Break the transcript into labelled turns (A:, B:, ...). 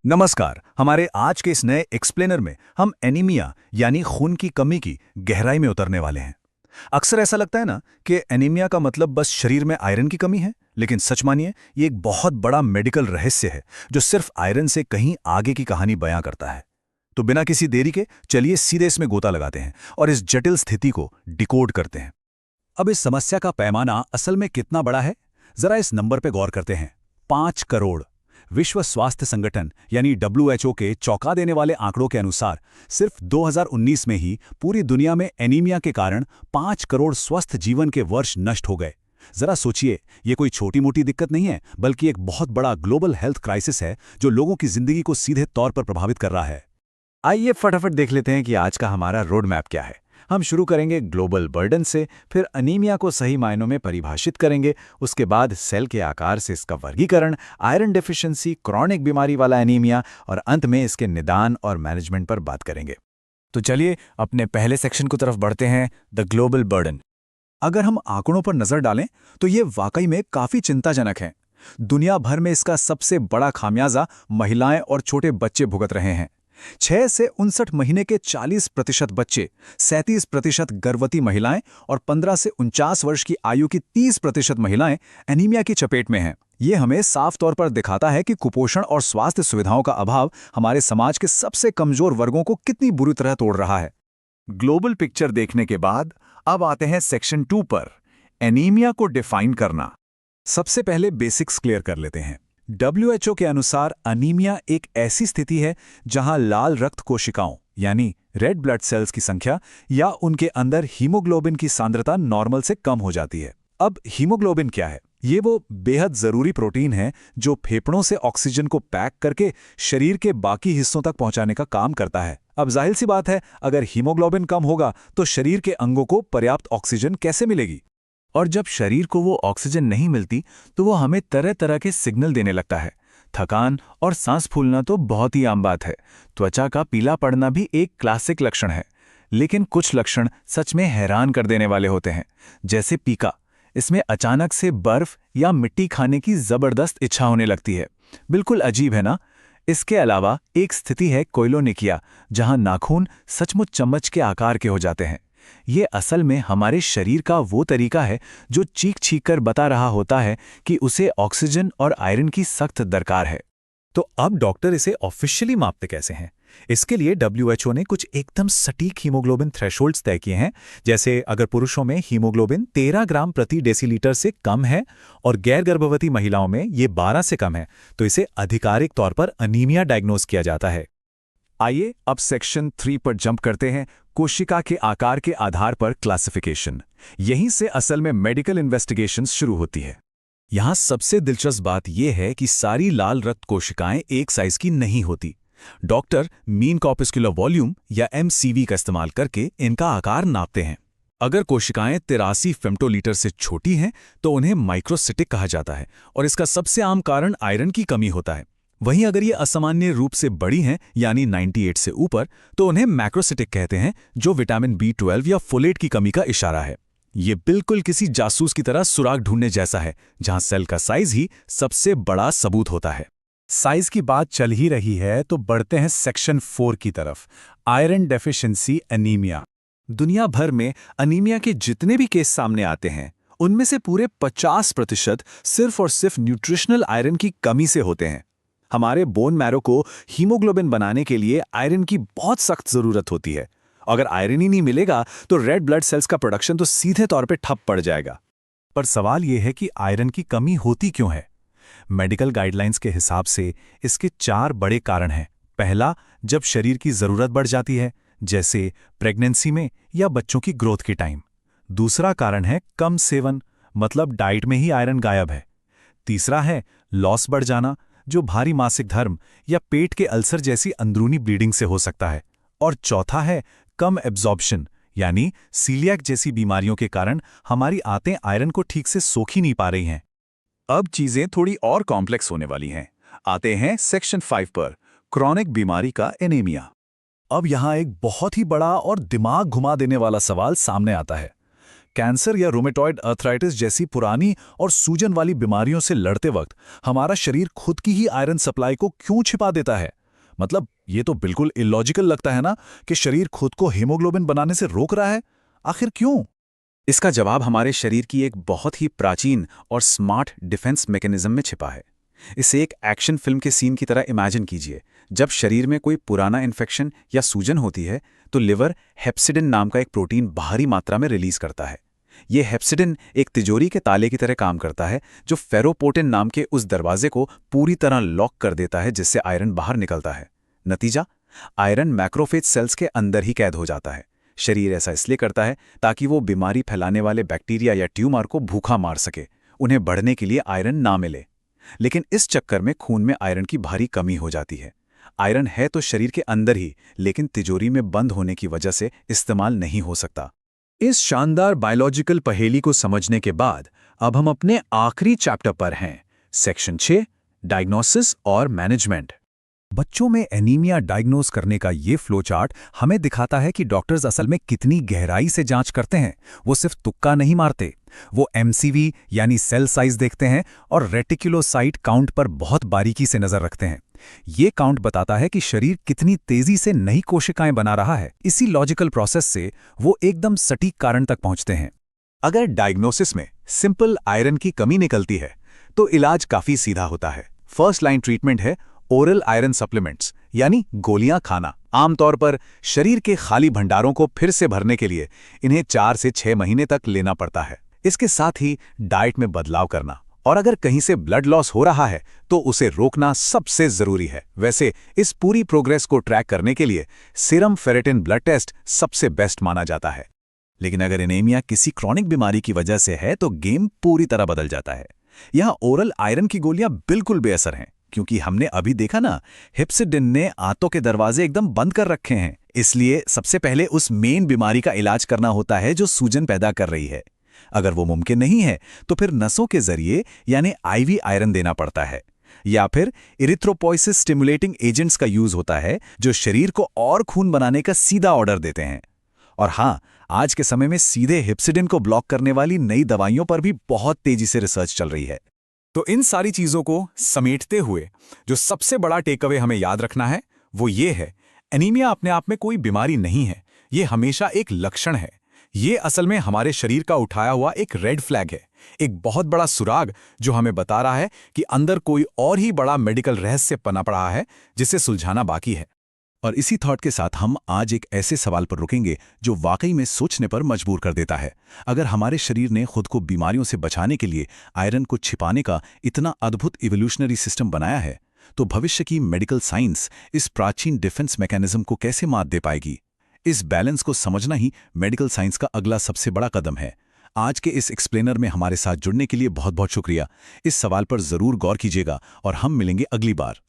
A: नमस्कार। हमारे आज के इस नए एक्सप्लेनर में हम एनीमिया यानी खून की कमी की गहराई में उतरने वाले हैं। अक्सर ऐसा लगता है ना कि एनीमिया का मतलब बस शरीर में आयरन की कमी है, लेकिन सच मानिए ये एक बहुत बड़ा मेडिकल रहस्य है जो सिर्फ आयरन से कहीं आगे की कहानी बयां करता है। तो बिना किसी देरी के चलिए सीधे इसमें गोता लगाते हैं और इस जटिल स्थिति को डिकोड करते हैं। अब इस समस्या का पैमाना असल में कितना बड़ा है, जरा इस नंबर पे गौर करते हैं। 5 करोड़। विश्व स्वास्थ्य संगठन यानी WHO के चौंका देने वाले आंकड़ों के अनुसार सिर्फ 2019 में ही पूरी दुनिया में एनीमिया के कारण 5 करोड़ स्वस्थ जीवन के वर्ष नष्ट हो गए। जरा सोचिए, ये कोई छोटी मोटी दिक्कत नहीं है, बल्कि एक बहुत बड़ा ग्लोबल हेल्थ क्राइसिस है जो लोगों की जिंदगी को सीधे तौर पर प्रभावित कर रहा है। आइए फटाफट देख लेते हैं कि आज का हमारा रोड मैप क्या है। हम शुरू करेंगे ग्लोबल बर्डन से, फिर अनीमिया को सही मायनों में परिभाषित करेंगे, उसके बाद सेल के आकार से इसका वर्गीकरण, आयरन डेफिशिएंसी, क्रॉनिक बीमारी वाला एनीमिया और अंत में इसके निदान और मैनेजमेंट पर बात करेंगे। तो चलिए अपने पहले सेक्शन की तरफ बढ़ते हैं, द ग्लोबल बर्डन। अगर हम आंकड़ों पर नजर डालें तो ये वाकई में काफी चिंताजनक है। दुनिया भर में इसका सबसे बड़ा खामियाजा महिलाएं और छोटे बच्चे भुगत रहे हैं। 6 से 59 महीने के 40% बच्चे, 37% गर्भवती महिलाएं और 15 से 49 वर्ष की आयु की 30% महिलाएं एनीमिया की चपेट में हैं। ये हमें साफ तौर पर दिखाता है कि कुपोषण और स्वास्थ्य सुविधाओं का अभाव हमारे समाज के सबसे कमजोर वर्गों को कितनी बुरी तरह तोड़ रहा है। ग्लोबल पिक्चर देखने के बाद अब आते हैं सेक्शन 2 पर, एनीमिया को डिफाइन करना। सबसे पहले बेसिक्स क्लियर कर लेते हैं। WHO के अनुसार अनीमिया एक ऐसी स्थिति है जहां लाल रक्त कोशिकाओं यानी रेड ब्लड सेल्स की संख्या या उनके अंदर हीमोग्लोबिन की सांद्रता नॉर्मल से कम हो जाती है। अब हीमोग्लोबिन क्या है? ये वो बेहद जरूरी प्रोटीन है जो फेफड़ों से ऑक्सीजन को पैक करके शरीर के बाकी हिस्सों तक पहुंचाने का काम करता है। अब जाहिर सी बात है, अगर हीमोग्लोबिन कम होगा तो शरीर के अंगों को पर्याप्त ऑक्सीजन कैसे मिलेगी? और जब शरीर को वो ऑक्सीजन नहीं मिलती तो वो हमें तरह तरह के सिग्नल देने लगता है। थकान और सांस फूलना तो बहुत ही आम बात है। त्वचा का पीला पड़ना भी एक क्लासिक लक्षण है। लेकिन कुछ लक्षण सच में हैरान कर देने वाले होते हैं, जैसे पीका। इसमें अचानक से बर्फ या मिट्टी खाने की जबरदस्त इच्छा होने लगती है। बिल्कुल अजीब है ना? इसके अलावा एक स्थिति है कोइलोनिकिया, जहां नाखून सचमुच चम्मच के आकार के हो जाते हैं। ये असल में हमारे शरीर का वो तरीका है जो चीख चीख कर बता रहा होता है कि उसे ऑक्सीजन और आयरन की सख्त दरकार है। तो अब डॉक्टर इसे ऑफिशियली मापते कैसे हैं? इसके लिए WHO ने कुछ एकदम सटीक हीमोग्लोबिन थ्रेशोल्ड्स तय किए हैं। जैसे अगर पुरुषों में हीमोग्लोबिन 13 ग्राम प्रति डेसीलीटर से कम है और गैर गर्भवती महिलाओं में ये 12 से कम है, तो इसे आधिकारिक तौर पर अनीमिया डायग्नोज किया जाता है। आइए अब सेक्शन 3 पर जंप करते हैं, कोशिका के आकार के आधार पर क्लासिफिकेशन। यहीं से असल में मेडिकल इन्वेस्टिगेशंस शुरू होती है। यहां सबसे दिलचस्प बात यह है कि सारी लाल रक्त कोशिकाएं एक साइज की नहीं होती। डॉक्टर मीन कॉर्पस्कुलर वॉल्यूम या MCV का इस्तेमाल करके इनका आकार नापते हैं। अगर कोशिकाएं 83 फेम्टोलीटर से छोटी हैं तो उन्हें माइक्रोसिटिक कहा जाता है और इसका सबसे आम कारण आयरन की कमी होता है। वहीं अगर ये असामान्य रूप से बड़ी हैं यानी 98 से ऊपर, तो उन्हें मैक्रोसिटिक कहते हैं, जो विटामिन B12 या फोलेट की कमी का इशारा है। ये बिल्कुल किसी जासूस की तरह सुराग ढूंढने जैसा है, जहां सेल का साइज ही सबसे बड़ा सबूत होता है। साइज की बात चल ही रही है तो बढ़ते हैं सेक्शन 4 की तरफ, आयरन डेफिशिएंसी एनीमिया। दुनिया भर में अनीमिया के जितने भी केस सामने आते हैं, उनमें से पूरे 50% सिर्फ और सिर्फ न्यूट्रिशनल आयरन की कमी से होते हैं। हमारे बोन मैरो को हीमोग्लोबिन बनाने के लिए आयरन की बहुत सख्त जरूरत होती है। अगर आयरन ही नहीं मिलेगा तो रेड ब्लड सेल्स का प्रोडक्शन तो सीधे तौर पे ठप पड़ जाएगा। पर सवाल यह है कि आयरन की कमी होती क्यों है? मेडिकल गाइडलाइंस के हिसाब से इसके 4 बड़े कारण हैं। पहला, जब शरीर की जरूरत बढ़ जाती है, जैसे प्रेगनेंसी में या बच्चों की ग्रोथ के टाइम। दूसरा कारण है कम सेवन, मतलब डाइट में ही आयरन गायब है। तीसरा है लॉस बढ़ जाना, जो भारी मासिक धर्म या पेट के अल्सर जैसी अंदरूनी ब्लीडिंग से हो सकता है। और चौथा है कम एब्जॉर्प्शन, यानी सीलियाक जैसी बीमारियों के कारण हमारी आंतें आयरन को ठीक से सोख ही नहीं पा रही हैं। अब चीजें थोड़ी और कॉम्प्लेक्स होने वाली हैं। आते हैं सेक्शन 5 पर, क्रॉनिक बीमारी का एनीमिया। अब यहां एक बहुत ही बड़ा और दिमाग घुमा देने वाला सवाल सामने आता है। कैंसर या रूमेटॉइड अर्थराइटिस जैसी पुरानी और सूजन वाली बीमारियों से लड़ते वक्त हमारा शरीर खुद की ही आयरन सप्लाई को क्यों छिपा देता है? मतलब ये तो बिल्कुल इलॉजिकल लगता है ना कि शरीर खुद को हीमोग्लोबिन बनाने से रोक रहा है। आखिर क्यों?
B: इसका जवाब हमारे शरीर की एक बहुत ही प्राचीन और स्मार्ट डिफेंस मैकेनिज्म में छिपा है। इसे एक एक्शन फिल्म के सीन की तरह इमेजिन कीजिए। जब शरीर में कोई पुराना इन्फेक्शन या सूजन होती है तो लिवर हेप्सिडिन नाम का एक प्रोटीन भारी मात्रा में रिलीज करता है। ये हेप्सिडिन एक तिजोरी के ताले की तरह काम करता है जो फेरोपोटिन नाम के उस दरवाजे को पूरी तरह लॉक कर देता है जिससे आयरन बाहर निकलता है। नतीजा, आयरन मैक्रोफेज सेल्स के अंदर ही कैद हो जाता है। शरीर ऐसा इसलिए करता है ताकि वो बीमारी फैलाने वाले बैक्टीरिया या ट्यूमर को भूखा मार सके, उन्हें बढ़ने के लिए आयरन ना मिले। लेकिन इस चक्कर में खून में आयरन की भारी कमी हो जाती है। आयरन है तो शरीर के अंदर ही, लेकिन तिजोरी में बंद होने की वजह से इस्तेमाल नहीं हो सकता।
A: इस शानदार बायोलॉजिकल पहेली को समझने के बाद अब हम अपने आखिरी चैप्टर पर हैं, सेक्शन 6, डायग्नोसिस और मैनेजमेंट। बच्चों में एनीमिया डायग्नोस करने का ये फ्लो चार्ट हमें दिखाता है कि डॉक्टर्स असल में कितनी गहराई से जांच करते हैं। वो सिर्फ तुक्का नहीं मारते, वो एमसीवी यानी सेल साइज देखते हैं और रेटिकुलोसाइट काउंट पर बहुत बारीकी से नजर रखते हैं। ये काउंट बताता है कि शरीर कितनी तेजी से नई कोशिकाएं बना रहा है। इसी लॉजिकल प्रोसेस से वो एकदम सटीक कारण तक पहुंचते हैं। अगर डायग्नोसिस में सिंपल आयरन की कमी निकलती है तो इलाज काफी सीधा होता है। फर्स्ट लाइन ट्रीटमेंट है ओरल आयरन सप्लीमेंट्स यानी गोलियां खाना। आमतौर पर शरीर के खाली भंडारों को फिर से भरने के लिए इन्हें 4 से 6 महीने तक लेना पड़ता है। इसके साथ ही डाइट में बदलाव करना और अगर कहीं से ब्लड लॉस हो रहा है तो उसे रोकना सबसे जरूरी है। वैसे इस पूरी प्रोग्रेस को ट्रैक करने के लिए सीरम फेरेटिन ब्लड टेस्ट सबसे बेस्ट माना जाता है। लेकिन अगर एनीमिया किसी क्रॉनिक बीमारी की वजह से है तो गेम पूरी तरह बदल जाता है। यहां ओरल आयरन की गोलियां बिल्कुल बेअसर हैं, क्योंकि हमने अभी देखा ना, हेप्सिडिन ने आंतों के दरवाजे एकदम बंद कर रखे हैं। इसलिए सबसे पहले उस मेन बीमारी का इलाज करना होता है जो सूजन पैदा कर रही है। अगर वो मुमकिन नहीं है तो फिर नसों के जरिए यानी आईवी आयरन देना पड़ता है, या फिर इरिथ्रोपोइसिस स्टिमुलेटिंग एजेंट्स का यूज होता है जो शरीर को और खून बनाने का सीधा ऑर्डर देते हैं। और हाँ, आज के समय में सीधे हेप्सिडिन को ब्लॉक करने वाली नई दवाइयों पर भी बहुत तेजी से रिसर्च चल रही है। तो इन सारी चीजों को समेटते हुए जो सबसे बड़ा टेकअवे हमें याद रखना है वो ये है, एनीमिया अपने आप में कोई बीमारी नहीं है, ये हमेशा एक लक्षण है। ये असल में हमारे शरीर का उठाया हुआ एक रेड फ्लैग है, एक बहुत बड़ा सुराग जो हमें बता रहा है कि अंदर कोई और ही बड़ा मेडिकल रहस्य पनप रहा है जिसे सुलझाना बाकी है। और इसी थॉट के साथ हम आज एक ऐसे सवाल पर रुकेंगे जो वाकई में सोचने पर मजबूर कर देता है। अगर हमारे शरीर ने खुद को बीमारियों से बचाने के लिए आयरन को छिपाने का इतना अद्भुत इवोल्यूशनरी सिस्टम बनाया है, तो भविष्य की मेडिकल साइंस इस प्राचीन डिफेंस मैकेनिज्म को कैसे मात दे पाएगी? इस बैलेंस को समझना ही मेडिकल साइंस का अगला सबसे बड़ा कदम है। आज के इस एक्सप्लेनर में हमारे साथ जुड़ने के लिए बहुत बहुत शुक्रिया। इस सवाल पर जरूर गौर कीजिएगा और हम मिलेंगे अगली बार।